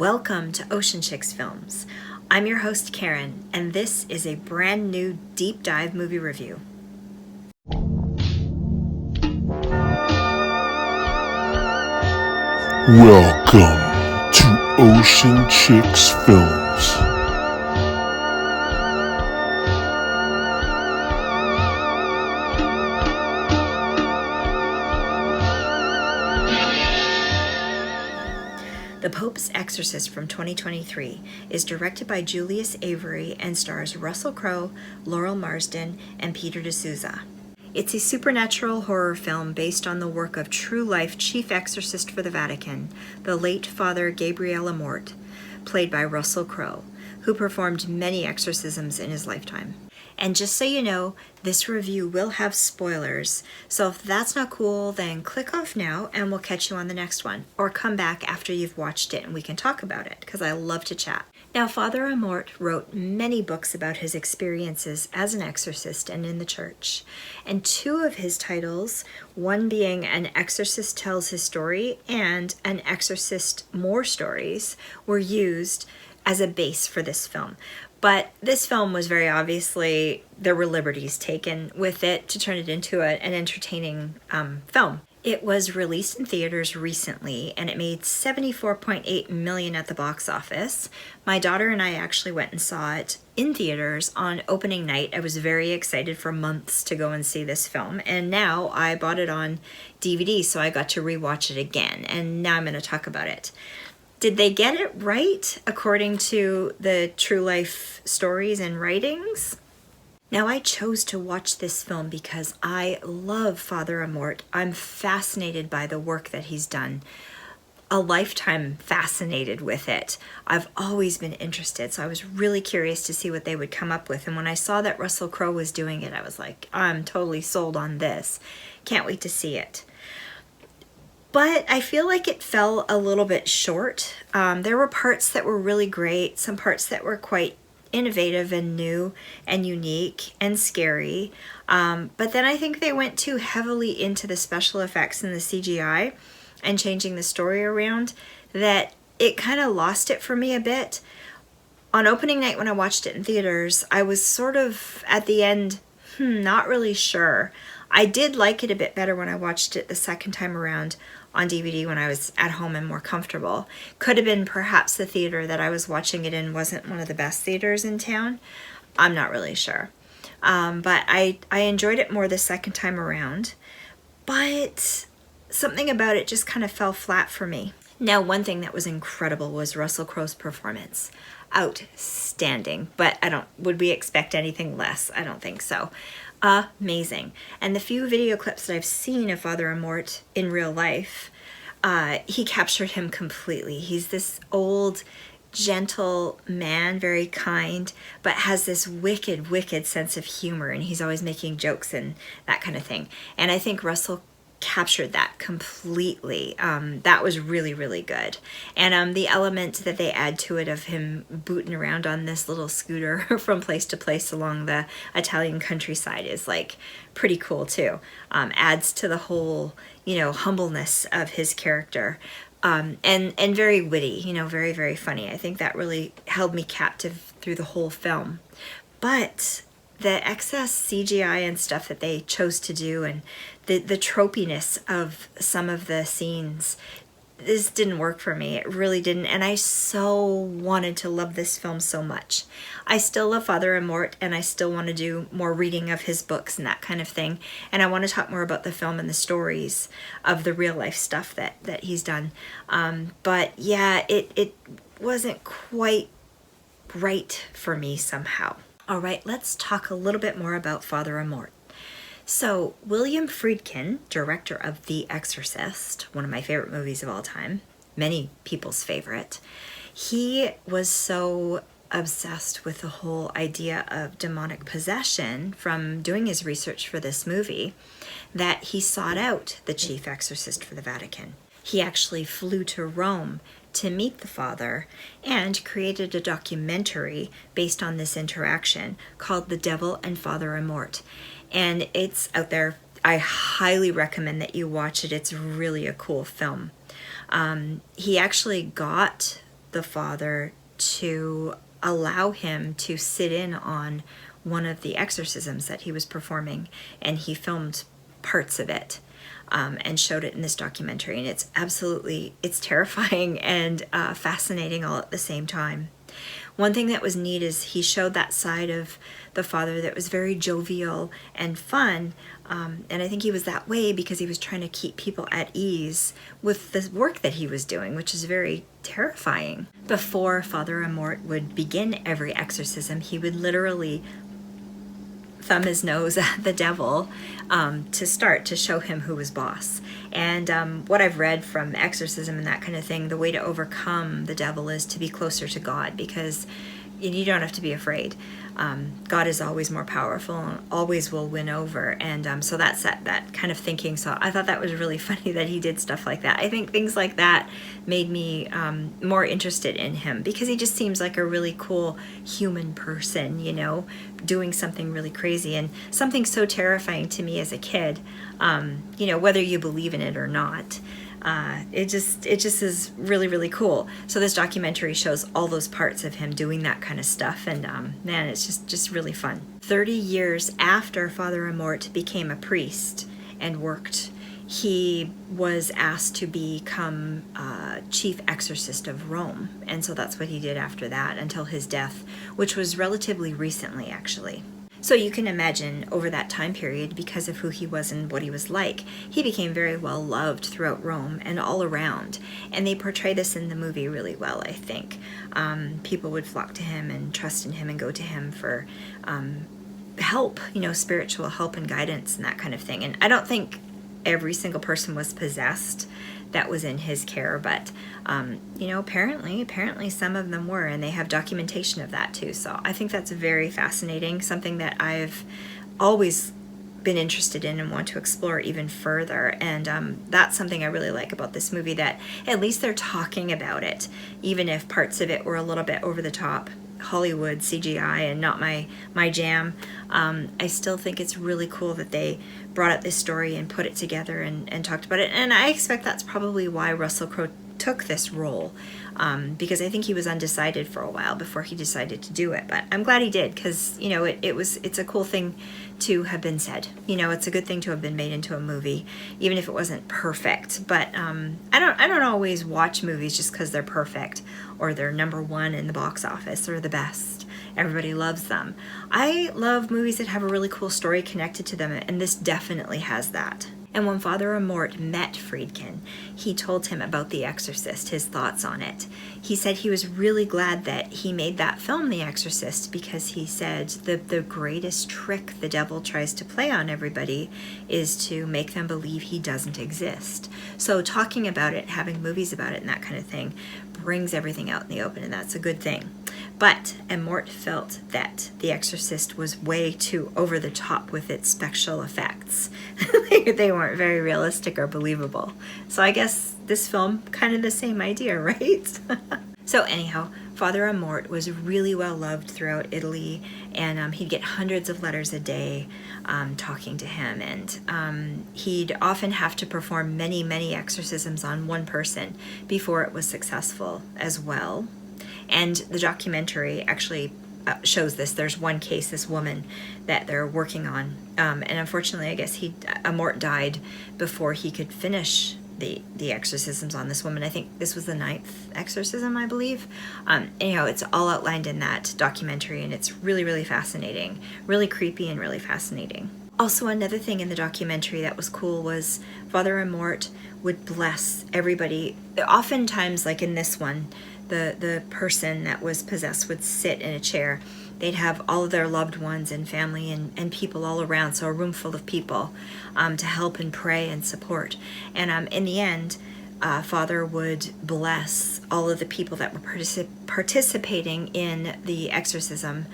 Welcome to Ocean Chicks Films. I'm your host Karen, and this is a brand new deep dive movie review. Welcome to Ocean Chicks Films. The Pope's Exorcist from 2023 is directed by Julius Avery and stars Russell Crowe, Laurel Marsden, and Peter DeSouza. It's a supernatural horror film based on the work of true-life chief exorcist for the Vatican, the late Father Gabriele Amorth, played by Russell Crowe, who performed many exorcisms in his lifetime. And just so you know, this review will have spoilers, so if that's not cool, then click off now and we'll catch you on the next one. Or come back after you've watched it and we can talk about it, because I love to chat. Now, Father Amorth wrote many books about his experiences as an exorcist and in the church. And two of his titles, one being An Exorcist Tells His Story and An Exorcist More Stories, were used as a base for this film. But this film was very obviously, there were liberties taken with it to turn it into an entertaining film. It was released in theaters recently, and it made $74.8 million at the box office. My daughter and I actually went and saw it in theaters on opening night. I was very excited for months to go and see this film, and now I bought it on DVD, so I got to rewatch it again, and now I'm going to talk about it. Did they get it right according to the true life stories and writings? Now, I chose to watch this film because I love Father Amorth. I'm fascinated by the work that he's done. A lifetime fascinated with it. I've always been interested, so I was really curious to see what they would come up with. And when I saw that Russell Crowe was doing it, I was like, I'm totally sold on this. Can't wait to see it. But I feel like it fell a little bit short. There were parts that were really great, some parts that were quite innovative and new and unique and scary. But then I think they went too heavily into the special effects and the CGI and changing the story around that it kind of lost it for me a bit. On opening night when I watched it in theaters, I was sort of at the end, not really sure. I did like it a bit better when I watched it the second time around on DVD when I was at home and more comfortable. Could have been perhaps the theater that I was watching it in wasn't one of the best theaters in town. I'm not really sure. But I enjoyed it more the second time around. But something about it just kind of fell flat for me. Now, one thing that was incredible was Russell Crowe's performance. Outstanding. But would we expect anything less? I don't think so. Amazing. And the few video clips that I've seen of Father Amorth in real life, he captured him completely. He's this old, gentle man, very kind, but has this wicked, wicked sense of humor, and he's always making jokes and that kind of thing. And I think Russell captured that completely. That was really, really good. And the element that they add to it of him booting around on this little scooter from place to place along the Italian countryside is like pretty cool too. Adds to the whole, humbleness of his character. And very witty, very, very funny. I think that really held me captive through the whole film. But the excess CGI and stuff that they chose to do and the tropiness of some of the scenes, this didn't work for me. It really didn't. And I so wanted to love this film so much. I still love Father Amorth, and I still want to do more reading of his books and that kind of thing. And I want to talk more about the film and the stories of the real life stuff that he's done. But yeah, it wasn't quite right for me somehow. All right, let's talk a little bit more about Father Amorth. So, William Friedkin, director of The Exorcist, one of my favorite movies of all time, many people's favorite, he was so obsessed with the whole idea of demonic possession from doing his research for this movie that he sought out the chief exorcist for the Vatican. He actually flew to Rome to meet the father and created a documentary based on this interaction called The Devil and Father Amorth. And it's out there. I highly recommend that you watch it. It's really a cool film. He actually got the father to allow him to sit in on one of the exorcisms that he was performing, and he filmed parts of it and showed it in this documentary. And it's terrifying and fascinating all at the same time. One thing that was neat is he showed that side of the father that was very jovial and fun, and I think he was that way because he was trying to keep people at ease with the work that he was doing, which is very terrifying. Before Father Amorth would begin every exorcism, he would literally thumb his nose at the devil to show him who was boss. And what I've read from exorcism and that kind of thing, the way to overcome the devil is to be closer to God, because you don't have to be afraid. God is always more powerful and always will win over. And so that's that kind of thinking. So I thought that was really funny that he did stuff like that. I think things like that made me more interested in him, because he just seems like a really cool human person, you know, doing something really crazy and something so terrifying to me as a kid, you know, whether you believe in it or not. It just is really, really cool. So this documentary shows all those parts of him doing that kind of stuff, and man, it's just really fun. 30 years after Father Amorth became a priest and worked, he was asked to become chief exorcist of Rome, and so that's what he did after that until his death, which was relatively recently, actually. So you can imagine over that time period, because of who he was and what he was like, he became very well loved throughout Rome and all around. And they portray this in the movie really well, I think. People would flock to him and trust in him and go to him for help, you know, spiritual help and guidance and that kind of thing. And I don't think every single person was possessed that was in his care, but you know, apparently some of them were, and they have documentation of that too. So I think that's very fascinating, something that I've always been interested in and want to explore even further. And that's something I really like about this movie, that at least they're talking about it, even if parts of it were a little bit over the top, Hollywood CGI and not my jam. I still think it's really cool that they brought up this story and put it together and talked about it. And I expect that's probably why Russell Crowe took this role, because I think he was undecided for a while before he decided to do it. But I'm glad he did, because you know it's a cool thing to have been said. You know, it's a good thing to have been made into a movie, even if it wasn't perfect. But I don't always watch movies just because they're perfect or they're number one in the box office or the best. Everybody loves them. I love movies that have a really cool story connected to them, and this definitely has that. And when Father Amorth met Friedkin, he told him about The Exorcist, his thoughts on it. He said he was really glad that he made that film, The Exorcist, because he said the greatest trick the devil tries to play on everybody is to make them believe he doesn't exist. So talking about it, having movies about it and that kind of thing brings everything out in the open, and that's a good thing. But Amorth felt that The Exorcist was way too over the top with its special effects. They weren't very realistic or believable. So I guess this film, kind of the same idea, right? So anyhow, Father Amorth was really well loved throughout Italy, and he'd get hundreds of letters a day talking to him, and he'd often have to perform many, many exorcisms on one person before it was successful as well. And the documentary actually shows this. There's one case, this woman that they're working on, and unfortunately, I guess Amorth died before he could finish the exorcisms on this woman. I think this was the 9th exorcism, I believe. Anyhow, it's all outlined in that documentary, and it's really, really fascinating, really creepy and really fascinating. Also, another thing in the documentary that was cool was Father Amorth would bless everybody. Oftentimes, like in this one, the person that was possessed would sit in a chair. They'd have all of their loved ones and family and people all around, so a room full of people to help and pray and support. And in the end, Father would bless all of the people that were participating in the exorcism,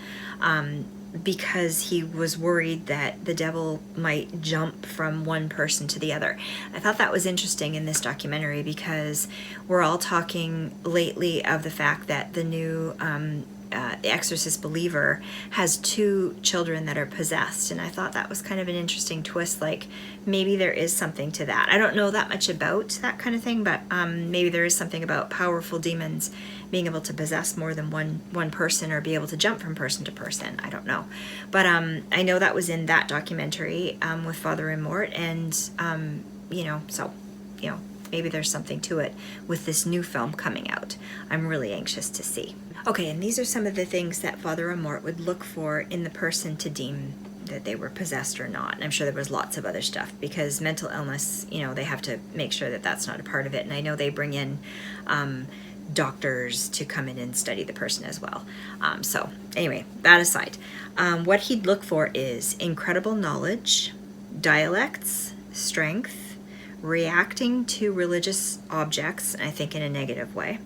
because he was worried that the devil might jump from one person to the other. I thought that was interesting in this documentary, because we're all talking lately of the fact that the new the exorcist believer has 2 children that are possessed, and I thought that was kind of an interesting twist. Like, maybe there is something to that. I don't know that much about that kind of thing, but maybe there is something about powerful demons being able to possess more than one person, or be able to jump from person to person. I don't know, but I know that was in that documentary with Father Amorth, and so maybe there's something to it with this new film coming out. I'm really anxious to see. Okay, and these are some of the things that Father Amorth would look for in the person to deem that they were possessed or not. And I'm sure there was lots of other stuff, because mental illness, they have to make sure that that's not a part of it. And I know they bring in doctors to come in and study the person as well. So anyway, that aside, what he'd look for is incredible knowledge, dialects, strength, reacting to religious objects, I think in a negative way,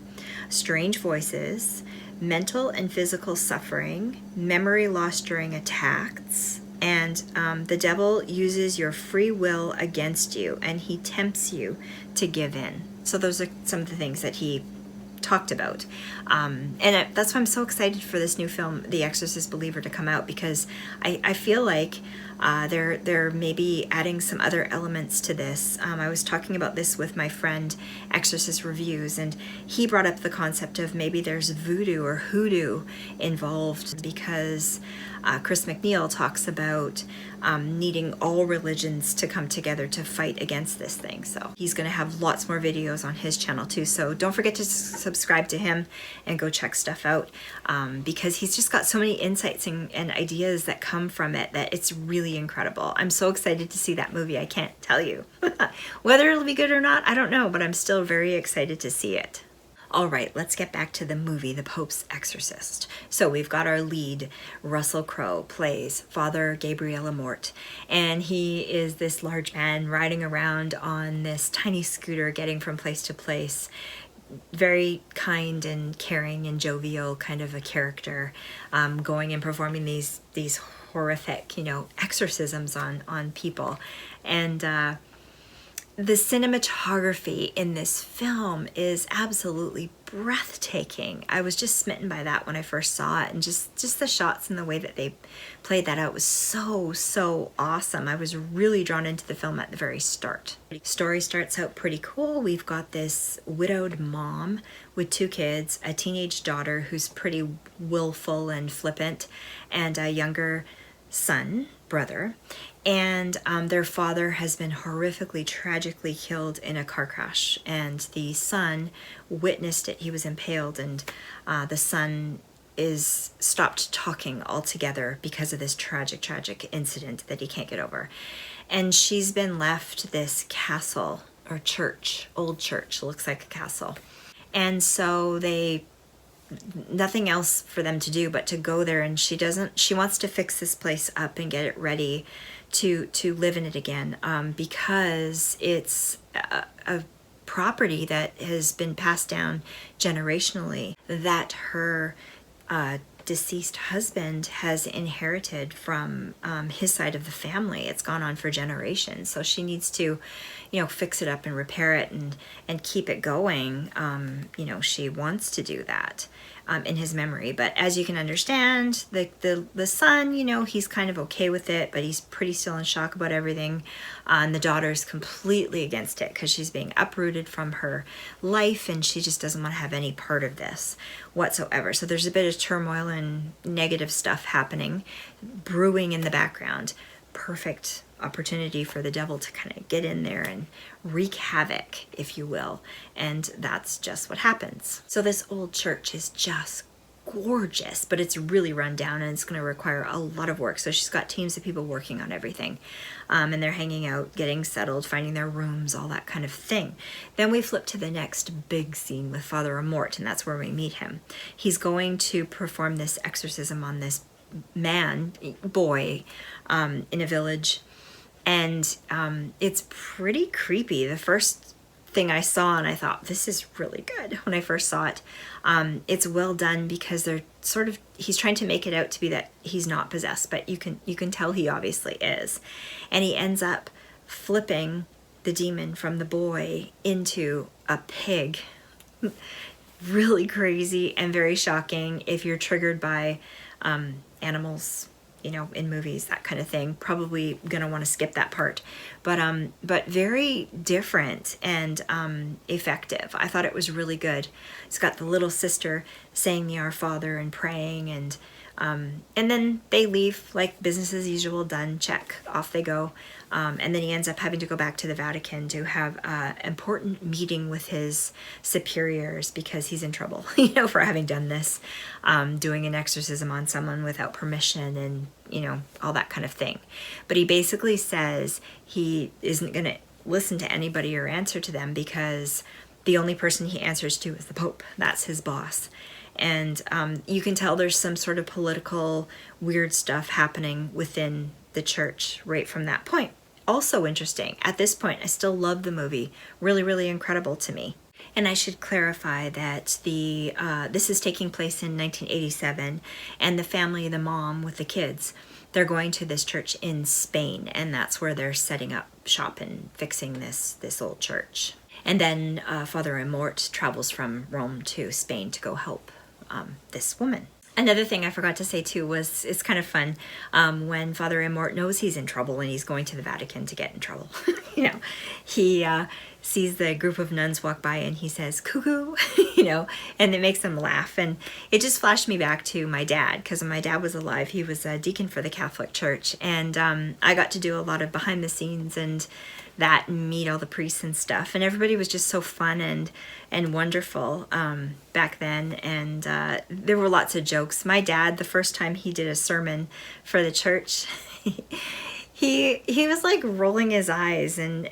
strange voices, mental and physical suffering, memory loss during attacks, and the devil uses your free will against you, and he tempts you to give in. So those are some of the things that he talked about, and that's why I'm so excited for this new film, The Exorcist Believer, to come out, because I feel like they're maybe adding some other elements to this. I was talking about this with my friend Exorcist Reviews, and he brought up the concept of maybe there's voodoo or hoodoo involved, because Chris McNeil talks about needing all religions to come together to fight against this thing. So he's going to have lots more videos on his channel too. So don't forget to subscribe to him and go check stuff out, because he's just got so many insights and ideas that come from it that it's really incredible. I'm so excited to see that movie. I can't tell you. Whether it'll be good or not, I don't know, but I'm still very excited to see it. All right, let's get back to the movie, The Pope's Exorcist. So we've got our lead, Russell Crowe, plays Father Gabriele Amorth, and he is this large man riding around on this tiny scooter, getting from place to place. Very kind and caring and jovial kind of a character, going and performing these horrific, exorcisms on people. And the cinematography in this film is absolutely breathtaking. I was just smitten by that when I first saw it, and just the shots and the way that they played that out was so awesome. I was really drawn into the film at the very start. The story starts out pretty cool. We've got this widowed mom with 2 kids, a teenage daughter who's pretty willful and flippant, and a younger brother, and their father has been horrifically, tragically killed in a car crash, and the son witnessed it. He was impaled, and the son is stopped talking altogether because of this tragic incident that he can't get over. And she's been left this castle or church, old church, looks like a castle. And so nothing else for them to do but to go there, and she wants to fix this place up and get it ready to live in it again, because it's a property that has been passed down generationally, that her deceased husband has inherited from his side of the family. It's gone on for generations, so she needs to fix it up and repair it and keep it going. She wants to do that in his memory, but as you can understand, the son, he's kind of okay with it, but he's pretty still in shock about everything, and the daughter's completely against it because she's being uprooted from her life, and she just doesn't want to have any part of this whatsoever. So there's a bit of turmoil and negative stuff happening, brewing in the background. Perfect opportunity for the devil to kind of get in there and wreak havoc, if you will, and that's just what happens. So this old church is just gorgeous, but it's really run down, and it's going to require a lot of work. So she's got teams of people working on everything, and they're hanging out, getting settled, finding their rooms, all that kind of thing. Then we flip to the next big scene with Father Amorth, and that's where we meet him. He's going to perform this exorcism on this boy in a village, and it's pretty creepy. The first thing I saw, and I thought, this is really good when I first saw it. It's well done because he's trying to make it out to be that he's not possessed, but you can tell he obviously is. And he ends up flipping the demon from the boy into a pig. really crazy and very shocking. If you're triggered by animals, you know, in movies, that kind of thing, probably gonna want to skip that part. But very different and effective. I thought it was really good. It's got the little sister saying the Our Father and praying, and then they leave like business as usual, done, check, off they go. And then he ends up having to go back to the Vatican to have an important meeting with his superiors because he's in trouble, you know, for having done this, doing an exorcism on someone without permission and, you know, all that kind of thing. But he basically says he isn't going to listen to anybody or answer to them because the only person he answers to is the Pope. That's his boss. And you can tell there's some sort of political weird stuff happening within the church right from that point. Also interesting. At this point, I still love the movie. Really, really incredible to me. And I should clarify that this is taking place in 1987, and the family, the mom with the kids, they're going to this church in Spain, and that's where they're setting up shop and fixing this old church. And then Father Amorth travels from Rome to Spain to go help this woman. Another thing I forgot to say too was it's kind of fun when Father Amorth knows he's in trouble and he's going to the Vatican to get in trouble. You know, he sees the group of nuns walk by and he says, "Cuckoo," you know, and it makes them laugh. And it just flashed me back to my dad, because when my dad was alive, he was a deacon for the Catholic Church. And I got to do a lot of behind the scenes and meet all the priests and stuff, and everybody was just so fun and wonderful back then. And there were lots of jokes. My dad, the first time he did a sermon for the church, he was like rolling his eyes and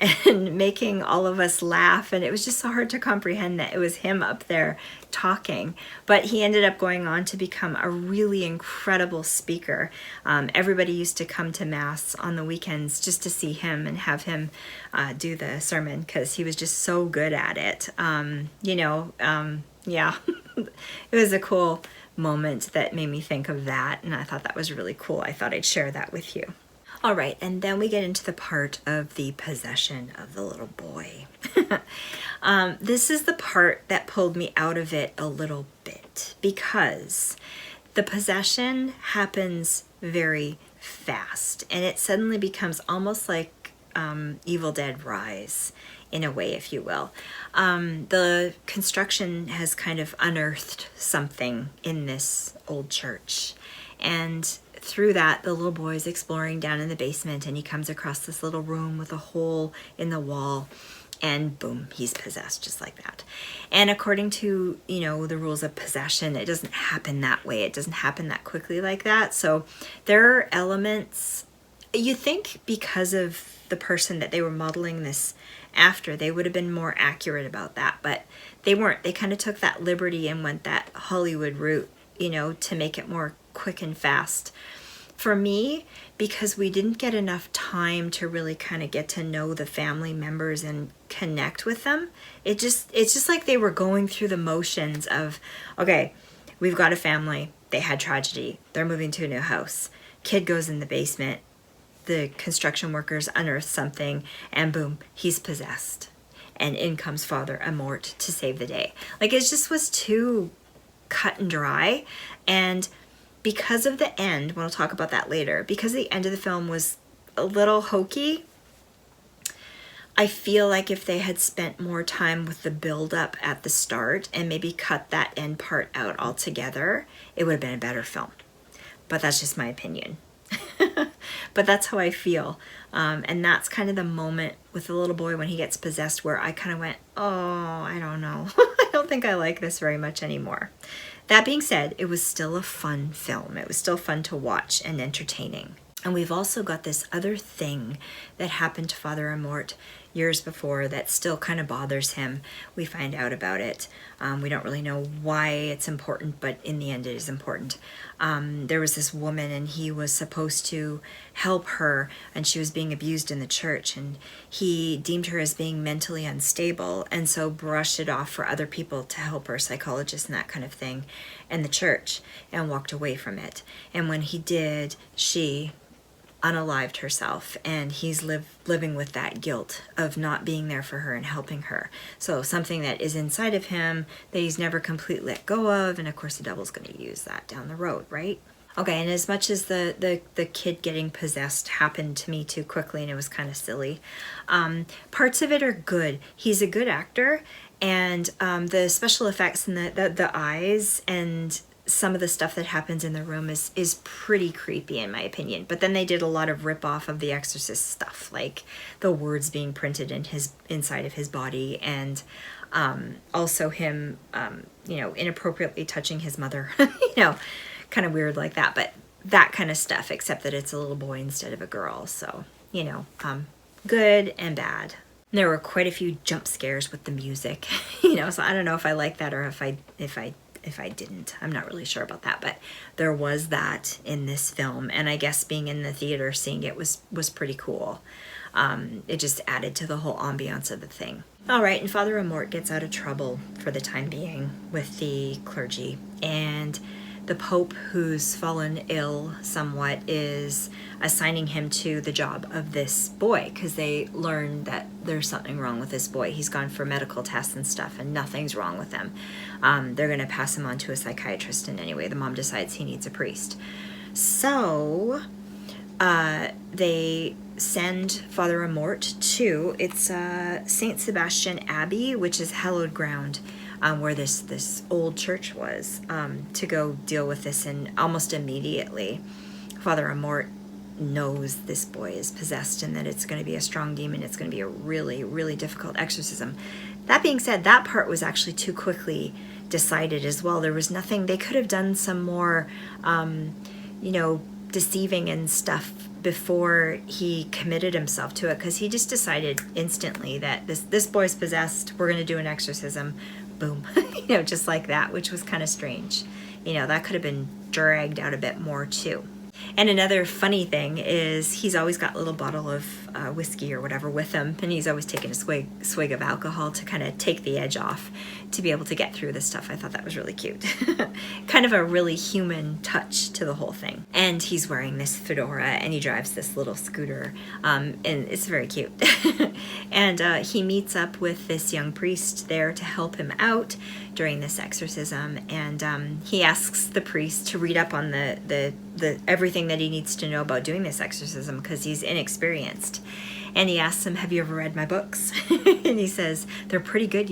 making all of us laugh, and it was just so hard to comprehend that it was him up there talking. But he ended up going on to become a really incredible speaker. Everybody used to come to Mass on the weekends just to see him and have him do the sermon, because he was just so good at it. Yeah, it was a cool moment that made me think of that, and I thought that was really cool. I thought I'd share that with you. All right, and then we get into the part of the possession of the little boy. This is the part that pulled me out of it a little bit, because the possession happens very fast, and it suddenly becomes almost like Evil Dead Rise, in a way, if you will. The construction has kind of unearthed something in this old church, and through that, the little boy is exploring down in the basement, and he comes across this little room with a hole in the wall, and boom, he's possessed just like that. And according to, you know, the rules of possession, it doesn't happen that way. It doesn't happen that quickly like that. So there are elements, you think because of the person that they were modeling this after, they would have been more accurate about that, but they weren't. They kind of took that liberty and went that Hollywood route, you know, to make it more quick and fast. For me, because we didn't get enough time to really kind of get to know the family members and connect with them, it's just like they were going through the motions of, okay, we've got a family, they had tragedy, they're moving to a new house, kid goes in the basement, the construction workers unearth something, and boom, he's possessed, and in comes Father Amorth to save the day. Like, it just was too cut and dry. And because of the end, we'll talk about that later, because the end of the film was a little hokey, I feel like if they had spent more time with the build-up at the start and maybe cut that end part out altogether, it would have been a better film. But that's just my opinion. But that's how I feel. And that's kind of the moment with the little boy when he gets possessed where I kind of went, oh, I don't know. I don't think I like this very much anymore. That being said, it was still a fun film. It was still fun to watch and entertaining. And we've also got this other thing that happened to Father Amorth years before that still kind of bothers him. We find out about it. We don't really know why it's important, but in the end it is important. There was this woman, and he was supposed to help her, and she was being abused in the church, and he deemed her as being mentally unstable, and so brushed it off for other people to help her, psychologists and that kind of thing, and the church, and walked away from it. And when he did, she unalived herself, and he's living with that guilt of not being there for her and helping her. So something that is inside of him that he's never completely let go of, and of course the devil's going to use that down the road, right? Okay, and as much as the kid getting possessed happened to me too quickly and it was kind of silly, parts of it are good. He's a good actor, and the special effects and the eyes and some of the stuff that happens in the room is pretty creepy in my opinion. But then they did a lot of rip-off of the Exorcist stuff, like the words being printed in inside of his body, and also him inappropriately touching his mother, kind of weird like that, but that kind of stuff, except that it's a little boy instead of a girl. So good and bad. There were quite a few jump scares with the music, so I don't know if I like that or if I didn't. I'm not really sure about that, but there was that in this film, and I guess being in the theater seeing it was pretty cool. It just added to the whole ambiance of the thing. All right, and Father Amorth gets out of trouble for the time being with the clergy, and the Pope, who's fallen ill somewhat, is assigning him to the job of this boy because they learned that there's something wrong with this boy. He's gone for medical tests and stuff and nothing's wrong with him. They're going to pass him on to a psychiatrist, and anyway, the mom decides he needs a priest. So they send Father Amorth to, it's St. Sebastian Abbey, which is hallowed ground, where this old church was, to go deal with this. And almost immediately Father Amorth knows this boy is possessed and that it's going to be a strong demon. It's going to be a really, really difficult exorcism. That being said, that part was actually too quickly decided as well. There was nothing, they could have done some more deceiving and stuff before he committed himself to it, because he just decided instantly that this boy's possessed, we're going to do an exorcism, boom, just like that, which was kind of strange. That could have been dragged out a bit more too. And another funny thing is he's always got a little bottle of whiskey or whatever with him, and he's always taking a swig of alcohol to kind of take the edge off to be able to get through this stuff. I thought that was really cute. Kind of a really human touch to the whole thing. And he's wearing this fedora and he drives this little scooter, and it's very cute. And he meets up with this young priest there to help him out during this exorcism, and he asks the priest to read up on the everything that he needs to know about doing this exorcism because he's inexperienced. And he asks him, have you ever read my books? And he says, they're pretty good,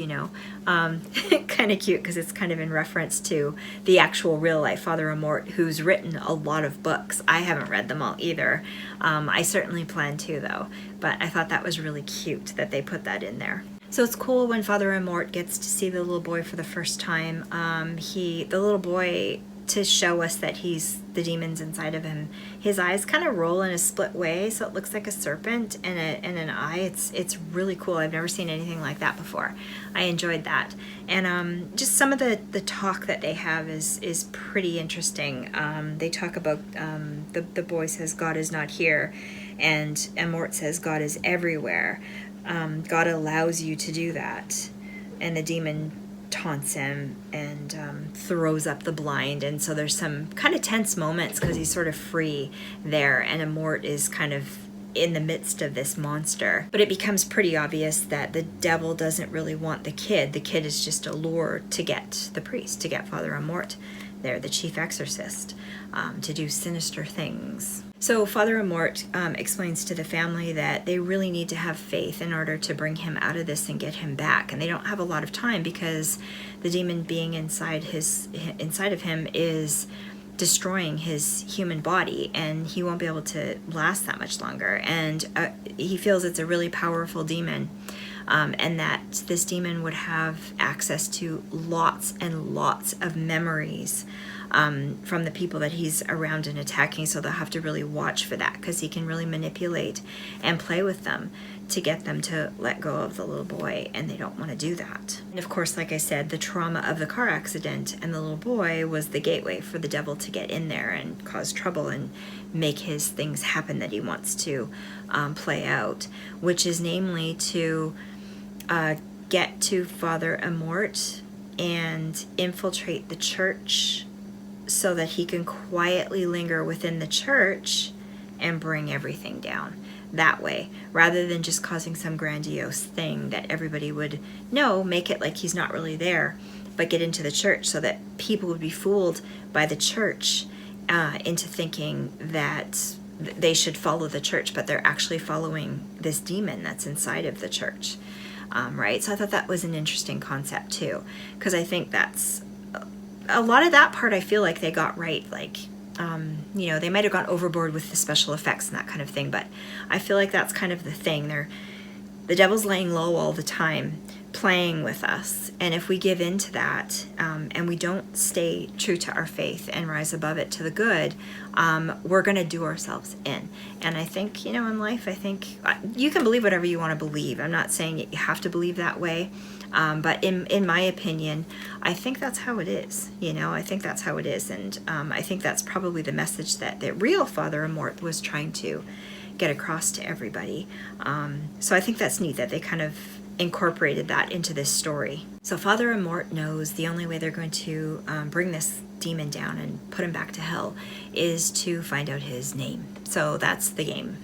kind of cute because it's kind of in reference to the actual real life Father Amorth, who's written a lot of books. I haven't read them all either. I certainly plan to though, but I thought that was really cute that they put that in there. So it's cool when Father Amorth gets to see the little boy for the first time. The little boy, to show us that he's the demons inside of him, his eyes kind of roll in a split way, so it looks like a serpent and an eye. It's really cool. I've never seen anything like that before. I enjoyed that. And just some of the talk that they have is pretty interesting. They talk about, the boy says God is not here, and Amorth says God is everywhere. God allows you to do that. And the demon taunts him and throws up the blind, and so there's some kind of tense moments because he's sort of free there, and Amorth is kind of in the midst of this monster. But it becomes pretty obvious that the devil doesn't really want the kid. The kid is just a lure to get the priest, to get Father Amorth there, the chief exorcist, to do sinister things. So Father Amorth explains to the family that they really need to have faith in order to bring him out of this and get him back. And they don't have a lot of time because the demon being inside of him is destroying his human body, and he won't be able to last that much longer. And he feels it's a really powerful demon, and that this demon would have access to lots and lots of memories from the people that he's around and attacking. So they'll have to really watch for that because he can really manipulate and play with them to get them to let go of the little boy, and they don't want to do that. And of course, like I said, the trauma of the car accident and the little boy was the gateway for the devil to get in there and cause trouble and make his things happen that he wants to play out, which is namely to get to Father Amorth and infiltrate the church so that he can quietly linger within the church and bring everything down that way, rather than just causing some grandiose thing that everybody would know, make it like he's not really there, but get into the church so that people would be fooled by the church into thinking that they should follow the church, but they're actually following this demon that's inside of the church. Right? So I thought that was an interesting concept too, because I think that's a lot of that part I feel like they got right. Like, you know, they might have gone overboard with the special effects and that kind of thing, but I feel like that's kind of the thing. The devil's laying low all the time, playing with us, and if we give in to that, and we don't stay true to our faith and rise above it to the good, we're going to do ourselves in. And I think, you know, in life, I think you can believe whatever you want to believe. I'm not saying you have to believe that way, but in my opinion, I think that's how it is. You know, I think that's how it is, and I think that's probably the message that the real Father Amorth was trying to get across to everybody. So I think that's neat that they kind of incorporated that into this story. So Father Amorth knows the only way they're going to bring this demon down and put him back to hell is to find out his name. So that's the game.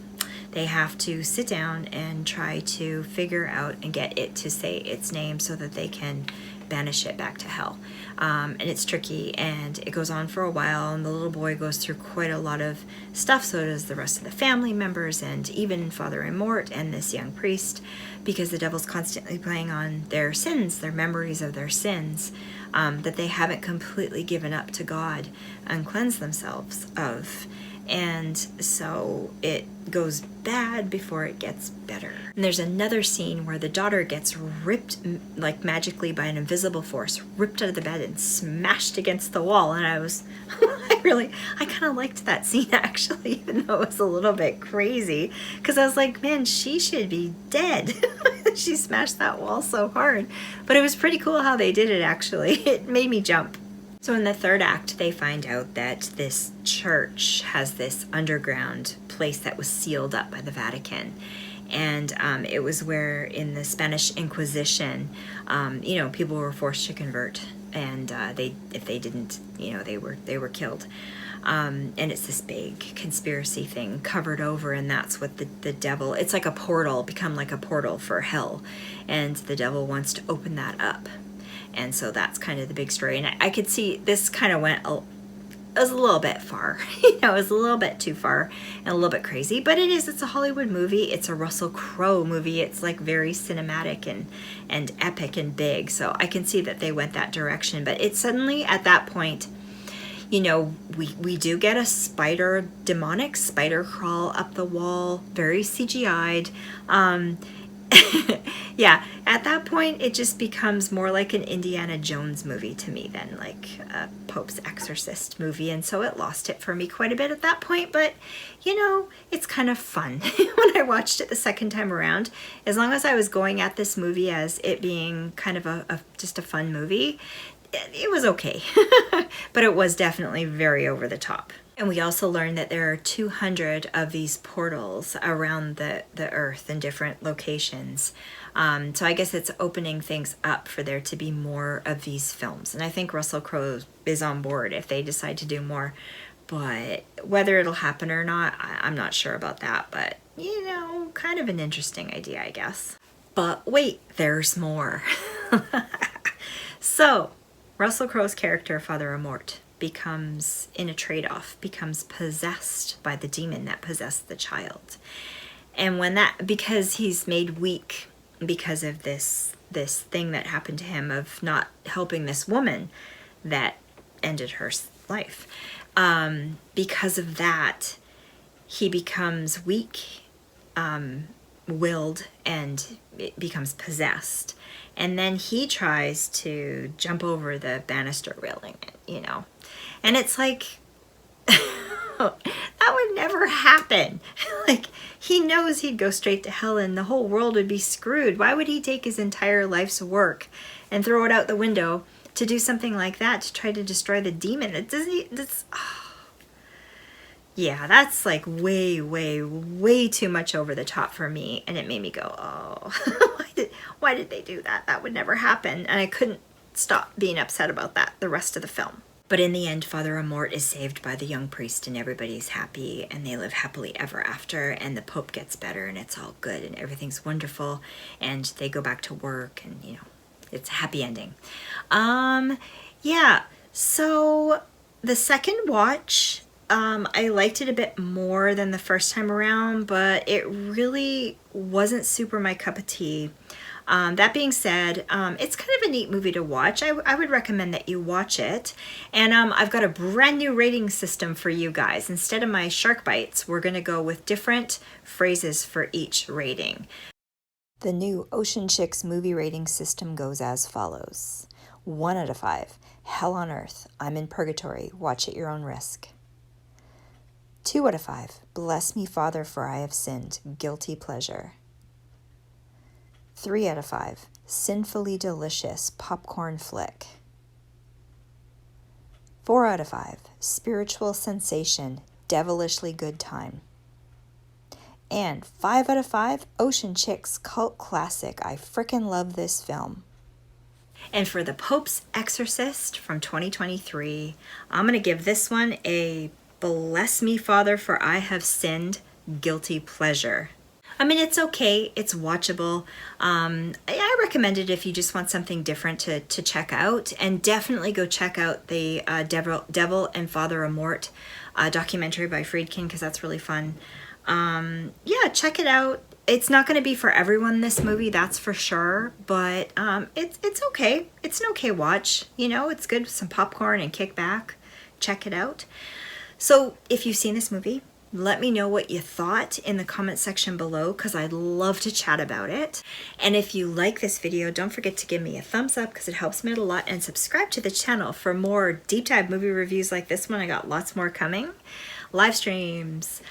They have to sit down and try to figure out and get it to say its name so that they can banish it back to hell. And it's tricky, and it goes on for a while, and the little boy goes through quite a lot of stuff, so does the rest of the family members, and even Father Amorth and this young priest, because the devil's constantly playing on their sins, their memories of their sins, that they haven't completely given up to God and cleansed themselves of. And so it goes bad before it gets better. And there's another scene where the daughter gets ripped, like magically by an invisible force, ripped out of the bed and smashed against the wall. And I was, I kind of liked that scene actually, even though it was a little bit crazy. Because I was like, man, she should be dead. She smashed that wall so hard. But it was pretty cool how they did it actually. It made me jump. So in the third act, they find out that this church has this underground place that was sealed up by the Vatican. And it was where in the Spanish Inquisition, you know, people were forced to convert. And if they didn't, you know, they were killed. And it's this big conspiracy thing covered over, and that's what the devil, it's like a portal, become like a portal for hell. And the devil wants to open that up. And so that's kind of the big story. And I could see this kind of it was a little bit far. You know, it was a little bit too far and a little bit crazy. But it's a Hollywood movie. It's a Russell Crowe movie. It's like very cinematic and epic and big. So I can see that they went that direction. But it suddenly, at that point, you know, we do get a demonic spider crawl up the wall. Very CGI'd. Yeah, at that point, it just becomes more like an Indiana Jones movie to me than like a Pope's Exorcist movie. And so it lost it for me quite a bit at that point. But, you know, it's kind of fun when I watched it the second time around. As long as I was going at this movie as it being kind of just a fun movie, it was okay. But it was definitely very over the top. And we also learned that there are 200 of these portals around the earth in different locations. So I guess it's opening things up for there to be more of these films. And I think Russell Crowe is on board if they decide to do more. But whether it'll happen or not, I'm not sure about that. But, you know, kind of an interesting idea, I guess. But wait, there's more. So, Russell Crowe's character, Father Amorth, becomes, in a trade-off, becomes possessed by the demon that possessed the child. And because he's made weak because of this thing that happened to him of not helping this woman that ended her life. Because of that, he becomes weak, willed, and it becomes possessed. And then he tries to jump over the banister railing, you know. And it's like, that would never happen. Like, he knows he'd go straight to hell and the whole world would be screwed. Why would he take his entire life's work and throw it out the window to do something like that, to try to destroy the demon? It doesn't, yeah, that's like way, way, way too much over the top for me. And it made me go, oh, why did they do that? That would never happen. And I couldn't stop being upset about that the rest of the film. But in the end, Father Amorth is saved by the young priest and everybody's happy and they live happily ever after, and the Pope gets better and it's all good and everything's wonderful and they go back to work and, you know, it's a happy ending. Yeah, so the second watch, I liked it a bit more than the first time around, but it really wasn't super my cup of tea. That being said, it's kind of a neat movie to watch. I would recommend that you watch it. And I've got a brand new rating system for you guys. Instead of my shark bites, we're going to go with different phrases for each rating. The new Ocean Chicks movie rating system goes as follows. 1 out of 5. Hell on earth. I'm in purgatory. Watch at your own risk. 2 out of 5. Bless me, Father, for I have sinned. Guilty pleasure. 3 out of 5. Sinfully delicious popcorn flick. 4 out of 5. Spiritual sensation. Devilishly good time. And 5 out of 5. Ocean Chicks cult classic. I frickin' love this film. And for the Pope's Exorcist from 2023, I'm going to give this one a bless me, Father, for I have sinned, guilty pleasure. I mean, it's okay. It's watchable. I recommend it if you just want something different to check out. And definitely go check out the Devil and Father Amorth documentary by Friedkin, because that's really fun. Yeah, check it out. It's not going to be for everyone, this movie, that's for sure. But it's okay. It's an okay watch. You know, it's good with some popcorn and kick back. Check it out. So if you've seen this movie, let me know what you thought in the comment section below, because I'd love to chat about it. And if you like this video, don't forget to give me a thumbs up because it helps me out a lot, and subscribe to the channel for more deep dive movie reviews like this one. I got lots more coming. Live streams,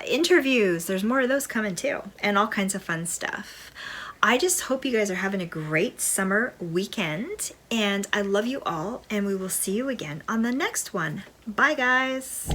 interviews, there's more of those coming too, and all kinds of fun stuff. I just hope you guys are having a great summer weekend, and I love you all, and we will see you again on the next one. Bye, guys.